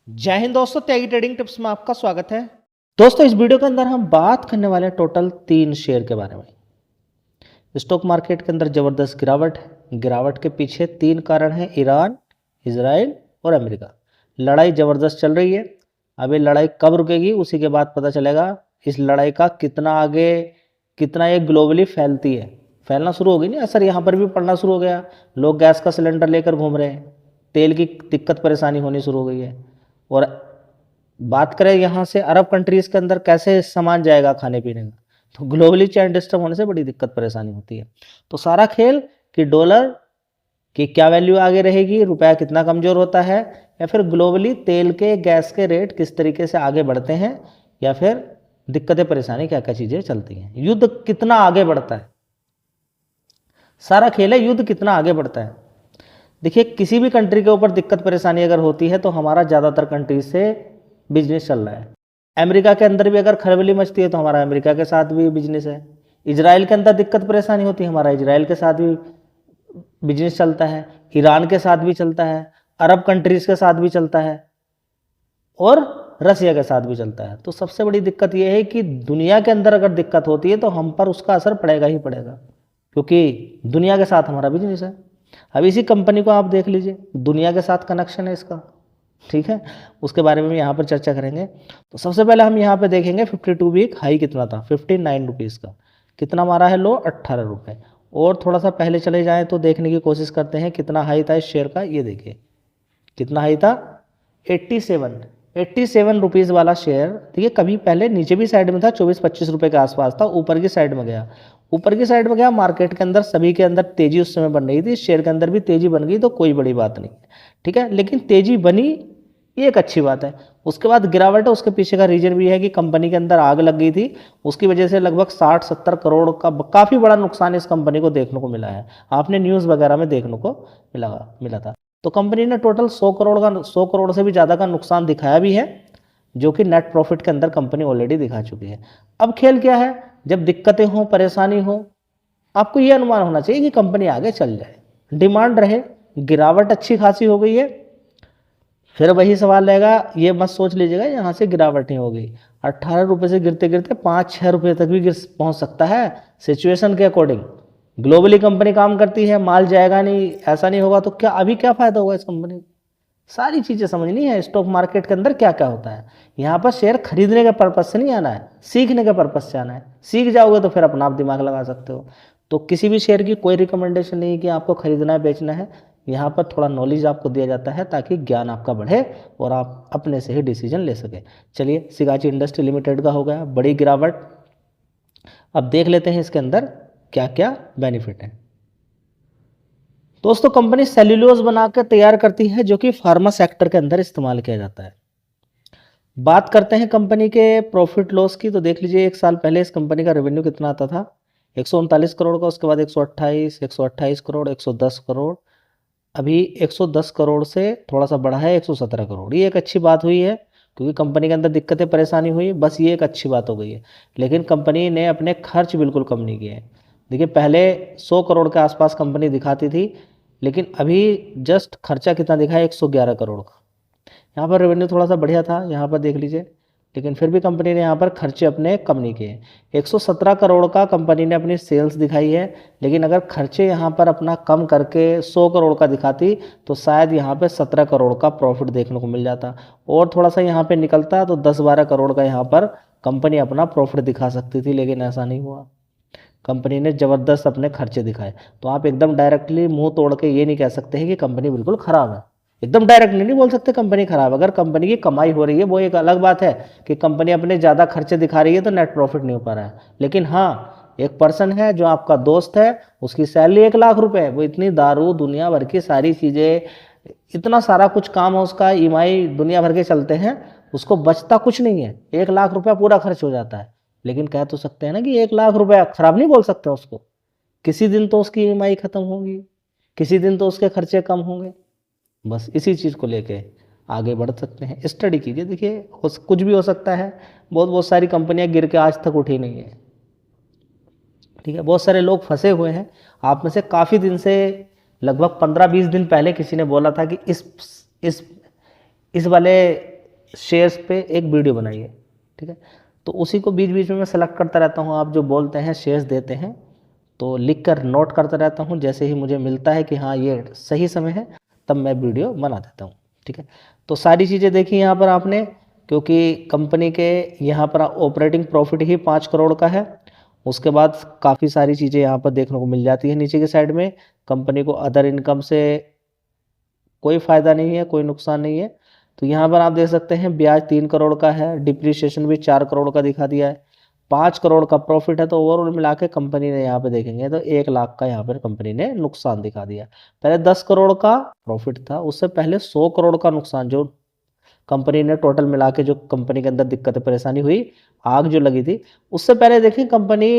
जय हिंद दोस्तों, त्यागी trading tips में आपका स्वागत है। दोस्तों, इस वीडियो के अंदर हम बात करने वाले हैं टोटल 3 शेयर के बारे में। स्टॉक मार्केट के अंदर जबरदस्त गिरावट है। गिरावट के पीछे 3 कारण हैं: ईरान, इजराइल और अमेरिका। लड़ाई जबरदस्त चल रही है। अब ये लड़ाई कब रुकेगी उसी के बाद पता चलेगा इस लड़ाई का कितना ये ग्लोबली फैलती है। फैलना शुरू होगी नहीं, असर यहाँ पर भी पड़ना शुरू हो गया। लोग गैस का सिलेंडर लेकर घूम रहे हैं, तेल की दिक्कत परेशानी होनी शुरू हो गई है। और बात करें यहाँ से अरब कंट्रीज़ के अंदर कैसे सामान जाएगा खाने पीने का, तो ग्लोबली चेन डिस्टर्ब होने से बड़ी दिक्कत परेशानी होती है। तो सारा खेल कि डॉलर की क्या वैल्यू आगे रहेगी, रुपया कितना कमज़ोर होता है, या फिर ग्लोबली तेल के गैस के रेट किस तरीके से आगे बढ़ते हैं, या फिर दिक्कतें परेशानी क्या क्या चीज़ें चलती हैं, युद्ध कितना आगे बढ़ता है। सारा खेल है युद्ध कितना आगे बढ़ता है। देखिए, किसी भी कंट्री के ऊपर दिक्कत परेशानी अगर होती है तो हमारा ज़्यादातर कंट्री से बिजनेस चल रहा है। अमेरिका के अंदर भी अगर खलबली मचती है तो हमारा अमेरिका के साथ भी बिजनेस है। इजराइल के अंदर दिक्कत परेशानी होती है, हमारा इजराइल के साथ भी बिजनेस चलता है। ईरान के साथ भी चलता है, अरब कंट्रीज़ के साथ भी चलता है, और रसिया के साथ भी चलता है। तो सबसे बड़ी दिक्कत यह है कि दुनिया के अंदर अगर दिक्कत होती है तो हम पर उसका असर पड़ेगा ही पड़ेगा, क्योंकि दुनिया के साथ हमारा बिजनेस है। अब इसी कंपनी को आप देख लीजिए, दुनिया के साथ कनेक्शन है इसका, ठीक है। उसके बारे में यहाँ पर चर्चा करेंगे। तो सबसे पहले हम यहाँ पे देखेंगे 52 वीक हाई कितना था, 59 रुपीज़ का। कितना मारा है लो, 18 रुपये। और थोड़ा सा पहले चले जाएँ तो देखने की कोशिश करते हैं कितना हाई था इस शेयर का। ये देखिए कितना हाई था, 87 रुपीज़ वाला शेयर। देखिए कभी पहले नीचे भी साइड में था, 24-25 रुपये के आसपास था, ऊपर की साइड में गया, मार्केट के अंदर सभी के अंदर तेजी उस समय बन रही थी, शेयर के अंदर भी तेजी बन गई, तो कोई बड़ी बात नहीं है, ठीक है। लेकिन तेजी बनी, ये एक अच्छी बात है। उसके बाद गिरावट है, उसके पीछे का रीजन भी है कि कंपनी के अंदर आग लग गई थी, उसकी वजह से लगभग 60-70 करोड़ का काफ़ी बड़ा नुकसान इस कंपनी को देखने को मिला है। आपने न्यूज़ वगैरह में देखने को मिला था। तो कंपनी ने टोटल 100 करोड़ से भी ज़्यादा का नुकसान दिखाया भी है, जो कि नेट प्रॉफिट के अंदर कंपनी ऑलरेडी दिखा चुकी है। अब खेल क्या है, जब दिक्कतें हों, परेशानी हो, आपको ये अनुमान होना चाहिए कि कंपनी आगे चल जाए, डिमांड रहे। गिरावट अच्छी खासी हो गई है, फिर वही सवाल रहेगा, ये मत सोच लीजिएगा यहाँ से गिरावट नहीं होगी। 18 रुपये से गिरते गिरते 5-6 रुपये तक भी पहुँच सकता है, सिचुएशन के अकॉर्डिंग। ग्लोबली कंपनी काम करती है, माल जाएगा नहीं, ऐसा नहीं होगा तो क्या अभी क्या फ़ायदा होगा इस कंपनी को। सारी चीज़ें समझनी है स्टॉक मार्केट के अंदर क्या क्या होता है। यहाँ पर शेयर खरीदने के पर्पज़ से नहीं आना है, सीखने के पर्पज़ से आना है। सीख जाओगे तो फिर अपना आप दिमाग लगा सकते हो। तो किसी भी शेयर की कोई रिकमेंडेशन नहीं कि आपको खरीदना है, बेचना है। यहाँ पर थोड़ा नॉलेज आपको दिया जाता है ताकि ज्ञान आपका बढ़े और आप अपने से ही डिसीजन ले सकें। चलिए, सिगाची इंडस्ट्री लिमिटेड का हो गया बड़ी गिरावट। अब देख लेते हैं इसके अंदर क्या क्या बेनिफिट है। दोस्तों, कंपनी सेल्यूलोज बनाकर तैयार करती है, जो कि फार्मा सेक्टर के अंदर इस्तेमाल किया जाता है। बात करते हैं कंपनी के प्रॉफिट लॉस की, तो देख लीजिए 1 साल पहले इस कंपनी का रेवेन्यू कितना आता था, 139 करोड़ का। उसके बाद 128 करोड़, 110 करोड़। अभी 110 करोड़ से थोड़ा सा बढ़ा है, 117 करोड़। ये एक अच्छी बात हुई है, क्योंकि कंपनी के अंदर दिक्कतें परेशानी हुई, बस ये एक अच्छी बात हो गई है। लेकिन कंपनी ने अपने खर्च बिल्कुल कम नहीं किए हैं। देखिए, पहले 100 करोड़ के आसपास कंपनी दिखाती थी, लेकिन अभी जस्ट खर्चा कितना दिखा है, 111 करोड़ का। यहाँ पर रेवेन्यू थोड़ा सा बढ़िया था, यहाँ पर देख लीजिए, लेकिन फिर भी कंपनी ने यहाँ पर खर्चे अपने कम नहीं किए। 117 करोड़ का कंपनी ने अपनी सेल्स दिखाई है, लेकिन अगर खर्चे यहाँ पर अपना कम करके 100 करोड़ का दिखाती तो शायद यहाँ पे 17 करोड़ का प्रॉफिट देखने को मिल जाता, और थोड़ा सा यहाँ पे निकलता तो 10-12 करोड़ का यहाँ पर कंपनी अपना प्रॉफिट दिखा सकती थी, लेकिन ऐसा नहीं हुआ। कंपनी ने ज़बरदस्त अपने खर्चे दिखाए। तो आप एकदम डायरेक्टली मुंह तोड़ के ये नहीं कह सकते हैं कि कंपनी बिल्कुल ख़राब है। एकदम डायरेक्टली नहीं बोल सकते कंपनी खराब। अगर कंपनी की कमाई हो रही है वो एक अलग बात है, कि कंपनी अपने ज़्यादा खर्चे दिखा रही है तो नेट प्रॉफिट नहीं हो पा रहा है। लेकिन हाँ, एक पर्सन है जो आपका दोस्त है, उसकी सैलरी 1 लाख रुपए है, वो इतनी दारू, दुनिया भर की सारी चीज़ें, इतना सारा कुछ काम है उसका, ईएमआई दुनिया भर के चलते हैं, उसको बचता कुछ नहीं है, 1 लाख रुपया पूरा खर्च हो जाता है। लेकिन कह तो सकते हैं ना कि 1 लाख रुपया खराब नहीं बोल सकते उसको। किसी दिन तो उसकी ईएमआई खत्म होगी, किसी दिन तो उसके खर्चे कम होंगे। बस इसी चीज़ को लेके आगे बढ़ सकते हैं। स्टडी कीजिए, देखिए कुछ भी हो सकता है। बहुत सारी कंपनियां गिर के आज तक उठी नहीं है, ठीक है। बहुत सारे लोग फंसे हुए हैं। आप में से काफ़ी दिन से, लगभग 15-20 दिन पहले किसी ने बोला था कि इस वाले शेयर्स पे एक वीडियो बनाई है, ठीक है। तो उसी को बीच बीच में मैं सेलेक्ट करता रहता हूँ। आप जो बोलते हैं शेयर्स देते हैं तो लिख कर नोट करता रहता हूँ। जैसे ही मुझे मिलता है कि हाँ ये सही समय है, तब मैं वीडियो बना देता हूँ, ठीक है। तो सारी चीज़ें देखी यहाँ पर आपने, क्योंकि कंपनी के यहाँ पर ऑपरेटिंग प्रॉफिट ही 5 करोड़ का है। उसके बाद काफ़ी सारी चीज़ें यहाँ पर देखने को मिल जाती है नीचे की साइड में। कंपनी को अदर इनकम से कोई फ़ायदा नहीं है, कोई नुकसान नहीं है। तो यहाँ पर आप देख सकते हैं ब्याज 3 करोड़ का है, डिप्रिसिएशन भी 4 करोड़ का दिखा दिया है, 5 करोड़ का प्रॉफिट है। तो ओवरऑल मिला के कंपनी ने यहाँ पे देखेंगे तो 1 लाख का यहाँ पर कंपनी ने नुकसान दिखा दिया। पहले 10 करोड़ का प्रॉफिट था, उससे पहले 100 करोड़ का नुकसान जो कंपनी ने टोटल मिला के, जो कंपनी के अंदर दिक्कत परेशानी हुई, आग जो लगी थी, उससे पहले देखिए कंपनी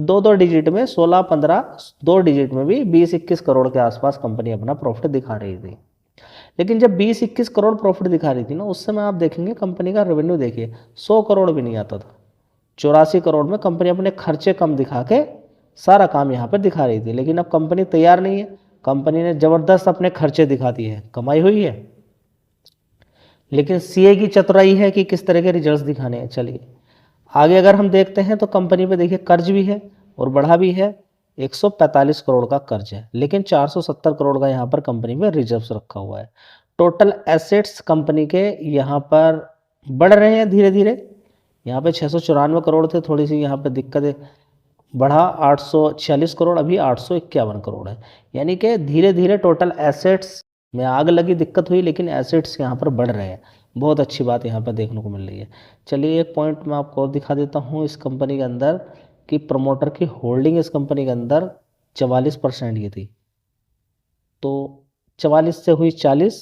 2-2 डिजिट में 16-15 2 डिजिट में भी 20-21 करोड़ के आसपास कंपनी अपना प्रॉफिट दिखा रही थी। लेकिन जब 20-21 करोड़ प्रॉफिट दिखा रही थी ना, उस समय आप देखेंगे कंपनी का रेवेन्यू देखिए 100 करोड़ भी नहीं आता था। 84 करोड़ में कंपनी अपने खर्चे कम दिखा के सारा काम यहाँ पर दिखा रही थी। लेकिन अब कंपनी तैयार नहीं है, कंपनी ने ज़बरदस्त अपने खर्चे दिखा दिए हैं, कमाई हुई है। लेकिन सीए की चतुराई है कि किस तरह के रिजल्ट्स दिखाने हैं। चलिए आगे अगर हम देखते हैं तो कंपनी पे देखिए कर्ज भी है और बढ़ा भी है। 145 करोड़ का कर्ज है, लेकिन 470 करोड़ का यहाँ पर कंपनी में रिजर्व्स रखा हुआ है। टोटल एसेट्स कंपनी के यहाँ पर बढ़ रहे हैं धीरे धीरे। यहाँ पे 694 करोड़ थे, थोड़ी सी यहाँ पे दिक्कत है, बढ़ा 846 करोड़, अभी 851 करोड़ है। यानी कि धीरे धीरे टोटल एसेट्स में आग लगी, दिक्कत हुई, लेकिन एसेट्स यहाँ पर बढ़ रहे हैं। बहुत अच्छी बात यहाँ पर देखने को मिल रही है। चलिए एक पॉइंट मैं आपको और दिखा देता हूँ इस कंपनी के अंदर कि प्रमोटर की होल्डिंग इस कंपनी के अंदर 44% की थी, तो 44 से हुई 40,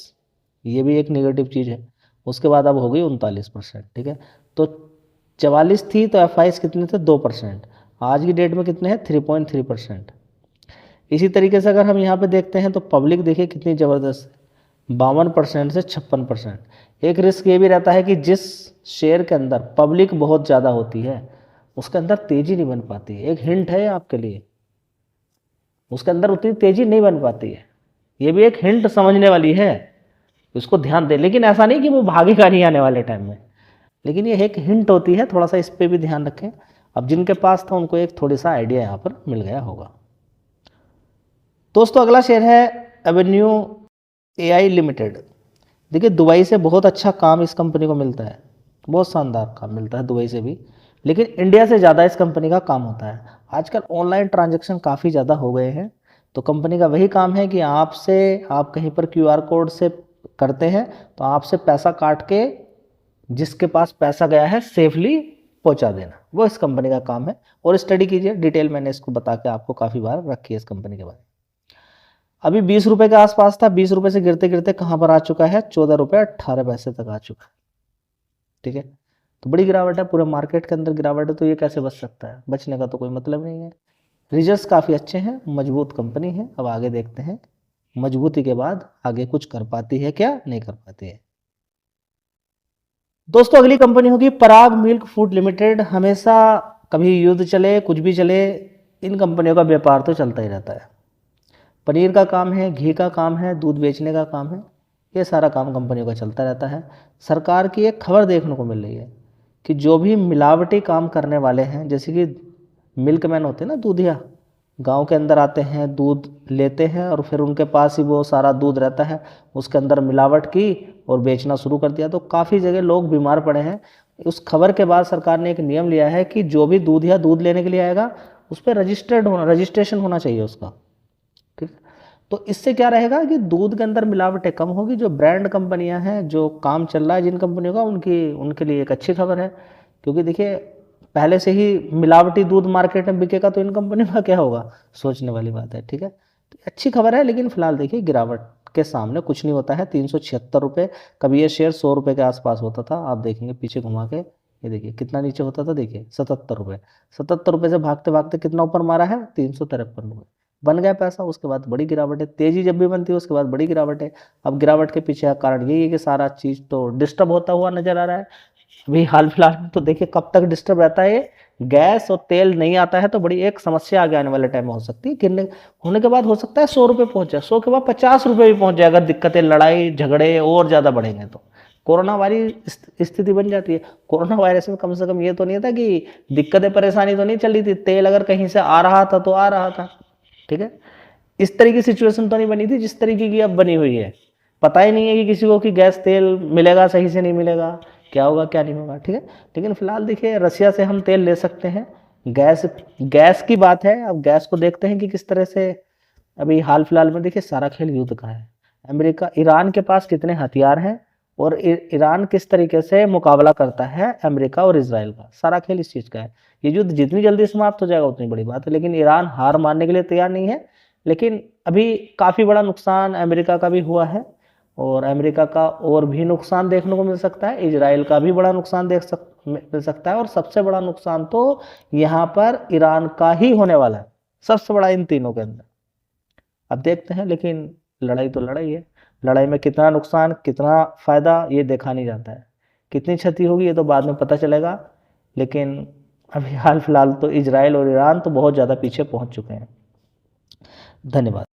ये भी एक नेगेटिव चीज़ है। उसके बाद अब हो गई 39%, ठीक है। तो 44 थी तो एफ कितने थे, 2%। आज की डेट में कितने हैं, 3.3%। इसी तरीके से अगर हम यहाँ पे देखते हैं तो पब्लिक देखिए कितनी ज़बरदस्त है, 52% से 56%। एक रिस्क ये भी रहता है कि जिस शेयर के अंदर पब्लिक बहुत ज़्यादा होती है उसके अंदर तेज़ी नहीं बन पाती है। एक हिंट है आपके लिए, उसके अंदर उतनी तेज़ी नहीं बन पाती है। ये भी एक हिंट समझने वाली है, इसको ध्यान दें। लेकिन ऐसा नहीं कि वो भागेगा नहीं आने वाले टाइम में, लेकिन ये एक हिंट होती है, थोड़ा सा इस पर भी ध्यान रखें। अब जिनके पास था उनको एक थोड़ी सा आइडिया यहाँ पर मिल गया होगा। दोस्तों अगला शेयर है एवेन्यू एआई लिमिटेड। देखिए दुबई से बहुत अच्छा काम इस कंपनी को मिलता है, बहुत शानदार काम मिलता है दुबई से भी, लेकिन इंडिया से ज़्यादा इस कंपनी का काम होता है। आजकल ऑनलाइन ट्रांजैक्शन काफ़ी ज़्यादा हो गए हैं, तो कंपनी का वही काम है कि आप कहीं पर क्यूआर कोड से करते हैं तो आपसे पैसा काट के जिसके पास पैसा गया है सेफली पहुंचा देना, वो इस कंपनी का काम है। और स्टडी कीजिए डिटेल, मैंने इसको बता के आपको काफ़ी बार रखी है इस कंपनी के बारे में। अभी 20 रुपये के आसपास था, 20 रुपये से गिरते गिरते कहाँ पर आ चुका है, 14 रुपये 18 पैसे तक आ चुका है, ठीक है। तो बड़ी गिरावट है, पूरे मार्केट के अंदर गिरावट है, तो ये कैसे बच सकता है, बचने का तो कोई मतलब नहीं है। रिजल्ट्स काफ़ी अच्छे हैं, मजबूत कंपनी है। अब आगे देखते हैं मजबूती के बाद आगे कुछ कर पाती है क्या, नहीं कर पाती है। दोस्तों अगली कंपनी होगी पराग मिल्क फूड लिमिटेड। हमेशा कभी युद्ध चले कुछ भी चले, इन कंपनियों का व्यापार तो चलता ही रहता है। पनीर का काम है, घी का काम है, दूध बेचने का काम है, ये सारा काम कंपनियों का चलता रहता है। सरकार की एक खबर देखने को मिल रही है कि जो भी मिलावटी काम करने वाले हैं, जैसे कि मिल्कमैन होते हैं ना, दूधिया, गांव के अंदर आते हैं, दूध लेते हैं और फिर उनके पास ही वो सारा दूध रहता है, उसके अंदर मिलावट की और बेचना शुरू कर दिया, तो काफ़ी जगह लोग बीमार पड़े हैं। उस खबर के बाद सरकार ने एक नियम लिया है कि जो भी दूधिया दूध लेने के लिए आएगा उस पर रजिस्ट्रेशन होना चाहिए उसका, ठीक। तो इससे क्या रहेगा कि दूध के अंदर मिलावटें कम होगी। जो ब्रांड कंपनियां हैं, जो काम चल रहा है जिन कंपनियों का, उनके लिए एक अच्छी खबर है। क्योंकि देखिए पहले से ही मिलावटी दूध मार्केट में बिकेगा तो इन कंपनियों का क्या होगा, सोचने वाली बात है, ठीक है। तो अच्छी खबर है, लेकिन फिलहाल देखिए गिरावट के सामने कुछ नहीं होता है। 376 रुपये, कभी ये शेयर 100 रुपये के आसपास होता था, आप देखेंगे पीछे घुमा के, ये देखिए कितना नीचे होता था, देखिए 77 रुपये। 77 रुपये से भागते भागते कितना ऊपर मारा है, 353 रुपये, बन गया पैसा। उसके बाद बड़ी गिरावट है, तेजी जब भी बनती है उसके बाद बड़ी गिरावट है। अब गिरावट के पीछे का कारण यही है कि सारा चीज़ तो डिस्टर्ब होता हुआ नजर आ रहा है। अभी हाल फिलहाल में तो देखिए कब तक डिस्टर्ब रहता है, गैस और तेल नहीं आता है तो बड़ी एक समस्या आगे आने वाले टाइम में हो सकती है। गिरने होने के बाद हो सकता है 100 रुपये पहुंच जाए, 100 के बाद 50 रुपये भी पहुंच जाए, अगर दिक्कतें, लड़ाई झगड़े और ज़्यादा बढ़ेंगे तो। कोरोना वाली स्थिति बन जाती है। कोरोना वायरस में कम से कम ये तो नहीं था कि दिक्कतें परेशानी तो नहीं चल रही थी, तेल अगर कहीं से आ रहा था तो आ रहा था, ठीक है। इस तरह की सिचुएशन तो नहीं बनी थी जिस तरीके की अब बनी हुई है। पता ही नहीं है कि किसी को कि गैस तेल मिलेगा सही से, नहीं मिलेगा, क्या होगा क्या नहीं होगा, ठीक है। लेकिन फिलहाल देखिए रसिया से हम तेल ले सकते हैं। गैस की बात है। अब गैस को देखते हैं कि किस तरह से अभी हाल फिलहाल में देखिए सारा खेल युद्ध का है। अमेरिका ईरान के पास कितने हथियार हैं और ईरान किस तरीके से मुकाबला करता है अमेरिका और इजराइल का, सारा खेल इस चीज़ का है। ये युद्ध जितनी जल्दी समाप्त हो जाएगा उतनी बड़ी बात है, लेकिन ईरान हार मानने के लिए तैयार नहीं है। लेकिन अभी काफ़ी बड़ा नुकसान अमेरिका का भी हुआ है और अमेरिका का और भी नुकसान देखने को मिल सकता है, इजराइल का भी बड़ा नुकसान मिल सकता है और सबसे बड़ा नुकसान तो यहाँ पर ईरान का ही होने वाला है, सबसे बड़ा इन तीनों के अंदर। अब देखते हैं, लेकिन लड़ाई तो लड़ाई है। लड़ाई में कितना नुकसान कितना फ़ायदा ये देखा नहीं जाता है, कितनी क्षति होगी ये तो बाद में पता चलेगा। लेकिन अभी हाल फिलहाल तो इजराइल और ईरान तो बहुत ज़्यादा पीछे पहुंच चुके हैं। धन्यवाद।